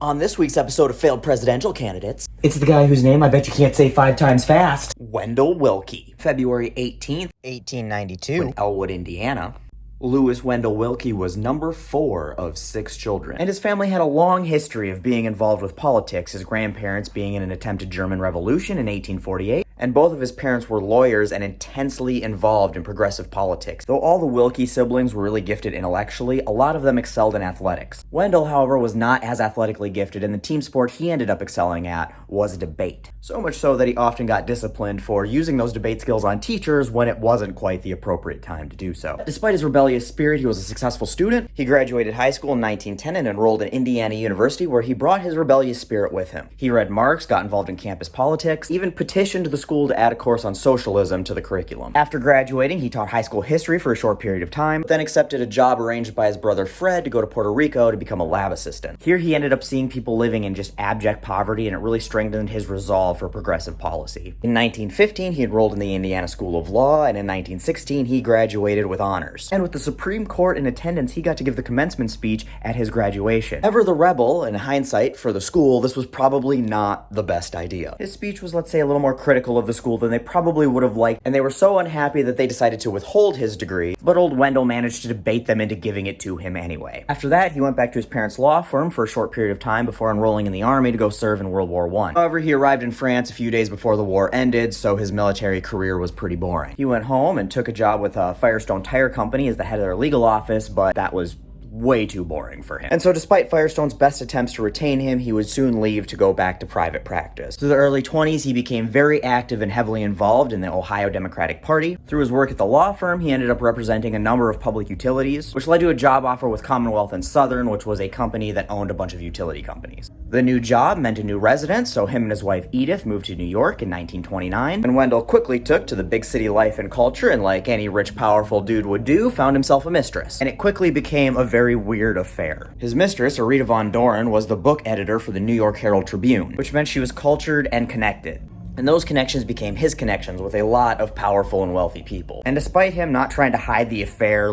On this week's episode of Failed Presidential Candidates, It's the guy whose name I bet you can't say 5 times fast. Wendell Willkie. February 18th, 1892, in Elwood, Indiana. Lewis Wendell Willkie was number 4 of 6 children, and his family had a long history of being involved with politics, his grandparents being in an attempted German Revolution in 1848, and both of his parents were lawyers and intensely involved in progressive politics. Though all the Willkie siblings were really gifted intellectually, a lot of them excelled in athletics. Wendell, however, was not as athletically gifted, and the team sport he ended up excelling at was debate. So much so that he often got disciplined for using those debate skills on teachers when it wasn't quite the appropriate time to do so. Despite his rebellious spirit, he was a successful student. He graduated high school in 1910 and enrolled in Indiana University, where he brought his rebellious spirit with him. He read Marx, got involved in campus politics, even petitioned the school to add a course on socialism to the curriculum. After graduating, he taught high school history for a short period of time, then accepted a job arranged by his brother Fred to go to Puerto Rico to become a lab assistant. Here he ended up seeing people living in just abject poverty, and it really strengthened his resolve for progressive policy. In 1915, he enrolled in the Indiana School of Law, and in 1916, he graduated with honors. And with the Supreme Court in attendance, he got to give the commencement speech at his graduation. Ever the rebel, in hindsight, for the school, this was probably not the best idea. His speech was, let's say, a little more critical of the school than they probably would have liked, and they were so unhappy that they decided to withhold his degree, but old Wendell managed to debate them into giving it to him anyway. After that, he went back to his parents' law firm for a short period of time before enrolling in the army to go serve in World War I. However, he arrived in France a few days before the war ended, so his military career was pretty boring. He went home and took a job with Firestone Tire Company as the head of their legal office, but that was way too boring for him. And so despite Firestone's best attempts to retain him, he would soon leave to go back to private practice. Through the early 20s, he became very active and heavily involved in the Ohio Democratic Party. Through his work at the law firm, he ended up representing a number of public utilities, which led to a job offer with Commonwealth and Southern, which was a company that owned a bunch of utility companies. The new job meant a new residence, so him and his wife Edith moved to New York in 1929, and Wendell quickly took to the big city life and culture, and like any rich, powerful dude would do, found himself a mistress. And it quickly became a very weird affair. His mistress, Rita Von Doren, was the book editor for the New York Herald Tribune, which meant she was cultured and connected. And those connections became his connections with a lot of powerful and wealthy people. And despite him not trying to hide the affair,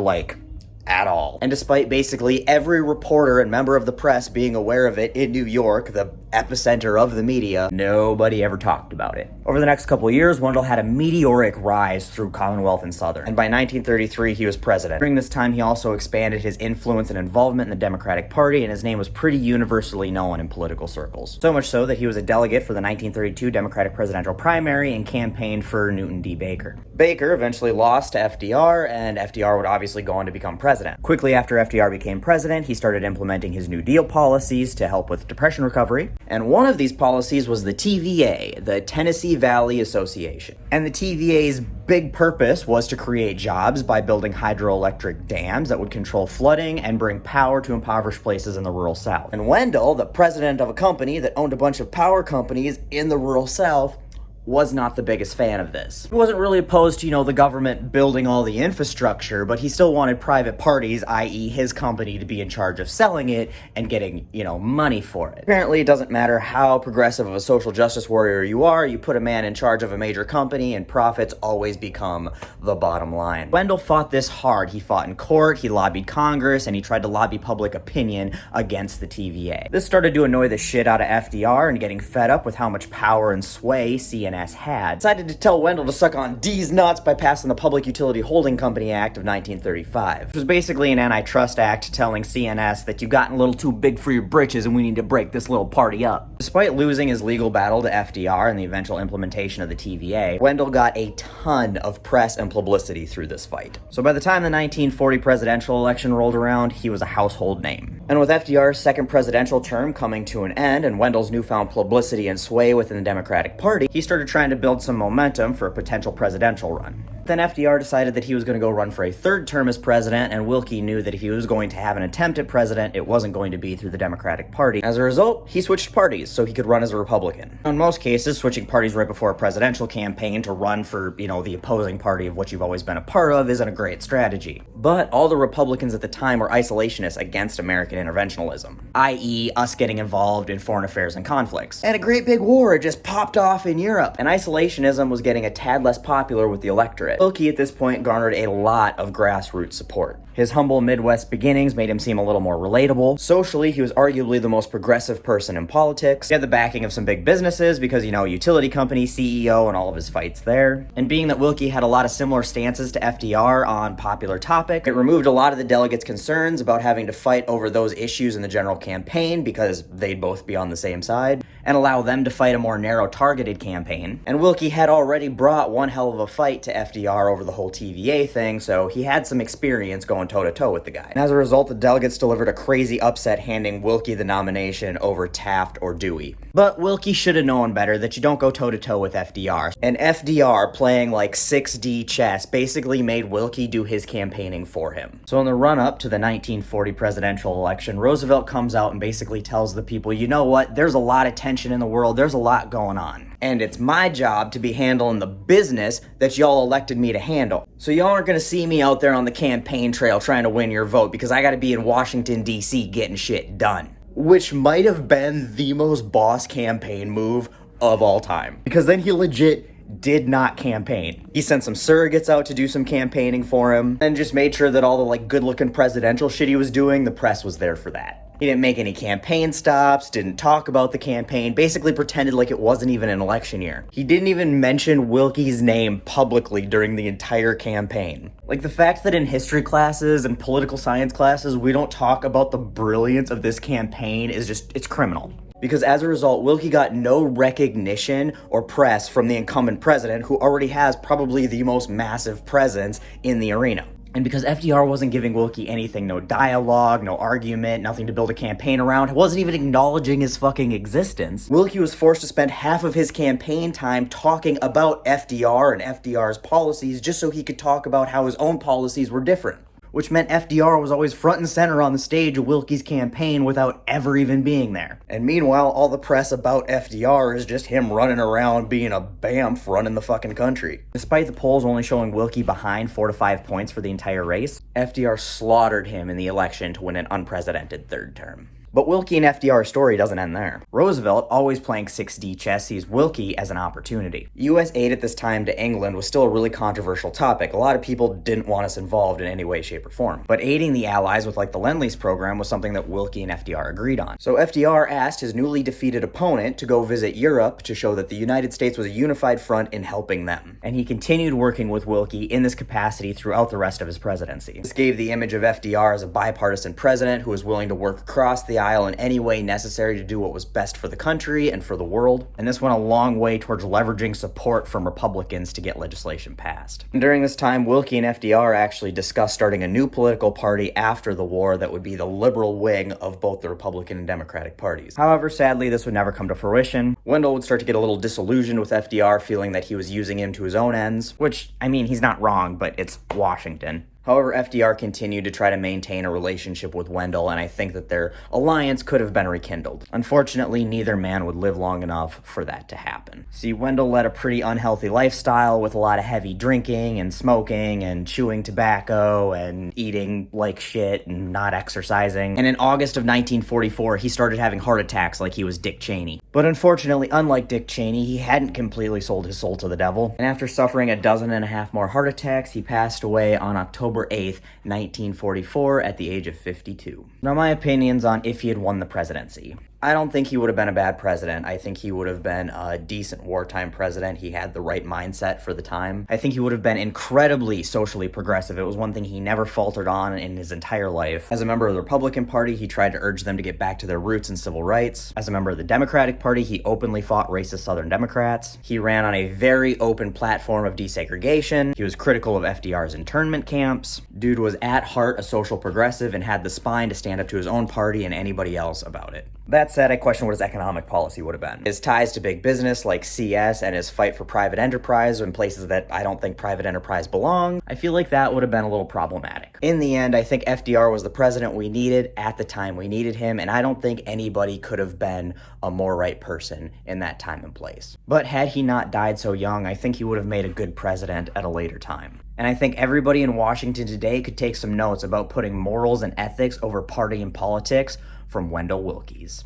at all, and despite basically every reporter and member of the press being aware of it in New York, the epicenter of the media, nobody ever talked about it. Over the next couple of years, Wendell had a meteoric rise through Commonwealth and Southern, and by 1933 he was president. During this time, he also expanded his influence and involvement in the Democratic Party, and his name was pretty universally known in political circles. So much so that he was a delegate for the 1932 Democratic presidential primary and campaigned for Newton D. Baker. Baker eventually lost to FDR, and FDR would obviously go on to become president. Quickly after FDR became president, he started implementing his New Deal policies to help with Depression recovery, and one of these policies was the TVA, the Tennessee Valley Association. And the TVA's big purpose was to create jobs by building hydroelectric dams that would control flooding and bring power to impoverished places in the rural South. And Wendell, the president of a company that owned a bunch of power companies in the rural South, was not the biggest fan of this. He wasn't really opposed to, the government building all the infrastructure, but he still wanted private parties, i.e. his company, to be in charge of selling it and getting, money for it. Apparently, it doesn't matter how progressive of a social justice warrior you are, you put a man in charge of a major company and profits always become the bottom line. Wendell fought this hard. He fought in court, he lobbied Congress, and he tried to lobby public opinion against the TVA. This started to annoy the shit out of FDR, and getting fed up with how much power and sway CNN had, decided to tell Wendell to suck on D's nuts by passing the Public Utility Holding Company Act of 1935, which was basically an antitrust act telling CNS that you've gotten a little too big for your britches and we need to break this little party up. Despite losing his legal battle to FDR and the eventual implementation of the TVA, Wendell got a ton of press and publicity through this fight. So by the time the 1940 presidential election rolled around, he was a household name. And with FDR's second presidential term coming to an end and Wendell's newfound publicity and sway within the Democratic Party, he started trying to build some momentum for a potential presidential run. Then FDR decided that he was going to go run for a third term as president, and Willkie knew that if he was going to have an attempt at president, it wasn't going to be through the Democratic Party. As a result, he switched parties so he could run as a Republican. In most cases, switching parties right before a presidential campaign to run for, the opposing party of what you've always been a part of isn't a great strategy. But all the Republicans at the time were isolationists against American interventionism, i.e. us getting involved in foreign affairs and conflicts. And a great big war had just popped off in Europe, and isolationism was getting a tad less popular with the electorate. it. Willkie at this point garnered a lot of grassroots support. His humble Midwest beginnings made him seem a little more relatable. Socially, he was arguably the most progressive person in politics. He had the backing of some big businesses because, utility company, CEO, and all of his fights there. And being that Willkie had a lot of similar stances to FDR on popular topics, it removed a lot of the delegates' concerns about having to fight over those issues in the general campaign because they'd both be on the same side, and allow them to fight a more narrow-targeted campaign. And Willkie had already brought one hell of a fight to FDR over the whole TVA thing, so he had some experience going toe-to-toe with the guy. And as a result, the delegates delivered a crazy upset handing Willkie the nomination over Taft or Dewey. But Willkie should have known better that you don't go toe-to-toe with FDR. And FDR, playing like 6D chess, basically made Willkie do his campaigning for him. So in the run-up to the 1940 presidential election, Roosevelt comes out and basically tells the people, you know what, there's a lot of tension in the world, there's a lot going on. And it's my job to be handling the business that y'all elected me to handle. So y'all aren't gonna see me out there on the campaign trail trying to win your vote because I gotta be in Washington, D.C. getting shit done. Which might have been the most boss campaign move of all time. Because then he legit did not campaign. He sent some surrogates out to do some campaigning for him, and just made sure that all the good-looking presidential shit he was doing, the press was there for that. He didn't make any campaign stops, didn't talk about the campaign, basically pretended like it wasn't even an election year. He didn't even mention Willkie's name publicly during the entire campaign. Like, the fact that in history classes and political science classes we don't talk about the brilliance of this campaign is just, it's criminal. Because as a result, Willkie got no recognition or press from the incumbent president, who already has probably the most massive presence in the arena. And because FDR wasn't giving Willkie anything, no dialogue, no argument, nothing to build a campaign around, wasn't even acknowledging his fucking existence, Willkie was forced to spend half of his campaign time talking about FDR and FDR's policies just so he could talk about how his own policies were different. Which meant FDR was always front and center on the stage of Willkie's campaign without ever even being there. And meanwhile, all the press about FDR is just him running around being a bamf running the fucking country. Despite the polls only showing Willkie behind 4 to 5 points for the entire race, FDR slaughtered him in the election to win an unprecedented third term. But Willkie and FDR's story doesn't end there. Roosevelt, always playing 6D chess, sees Willkie as an opportunity. U.S. aid at this time to England was still a really controversial topic. A lot of people didn't want us involved in any way, shape, or form. But aiding the Allies with the Lend-Lease program was something that Willkie and FDR agreed on. So FDR asked his newly defeated opponent to go visit Europe to show that the United States was a unified front in helping them. And he continued working with Willkie in this capacity throughout the rest of his presidency. This gave the image of FDR as a bipartisan president who was willing to work across the aisle in any way necessary to do what was best for the country and for the world, and this went a long way towards leveraging support from Republicans to get legislation passed. And during this time, Willkie and FDR actually discussed starting a new political party after the war that would be the liberal wing of both the Republican and Democratic parties. However, sadly, this would never come to fruition. Wendell would start to get a little disillusioned with FDR, feeling that he was using him to his own ends, which, he's not wrong, but it's Washington. However, FDR continued to try to maintain a relationship with Wendell, and I think that their alliance could have been rekindled. Unfortunately, neither man would live long enough for that to happen. See, Wendell led a pretty unhealthy lifestyle with a lot of heavy drinking and smoking and chewing tobacco and eating like shit and not exercising. And in August of 1944, he started having heart attacks like he was Dick Cheney. But unfortunately, unlike Dick Cheney, he hadn't completely sold his soul to the devil. And after suffering 12 more heart attacks, he passed away on October 8th, 1944 at the age of 52. Now, my opinions on if he had won the presidency. I don't think he would have been a bad president. I think he would have been a decent wartime president. He had the right mindset for the time. I think he would have been incredibly socially progressive. It was one thing he never faltered on in his entire life. As a member of the Republican Party, he tried to urge them to get back to their roots and civil rights. As a member of the Democratic Party, he openly fought racist Southern Democrats. He ran on a very open platform of desegregation. He was critical of FDR's internment camps. Dude was at heart a social progressive and had the spine to stand up to his own party and anybody else about it. That said, I question what his economic policy would have been. His ties to big business like CS and his fight for private enterprise in places that I don't think private enterprise belong, I feel like that would have been a little problematic. In the end, I think FDR was the president we needed at the time we needed him, and I don't think anybody could have been a more right person in that time and place. But had he not died so young, I think he would have made a good president at a later time. And I think everybody in Washington today could take some notes about putting morals and ethics over party and politics from Wendell Willkie's.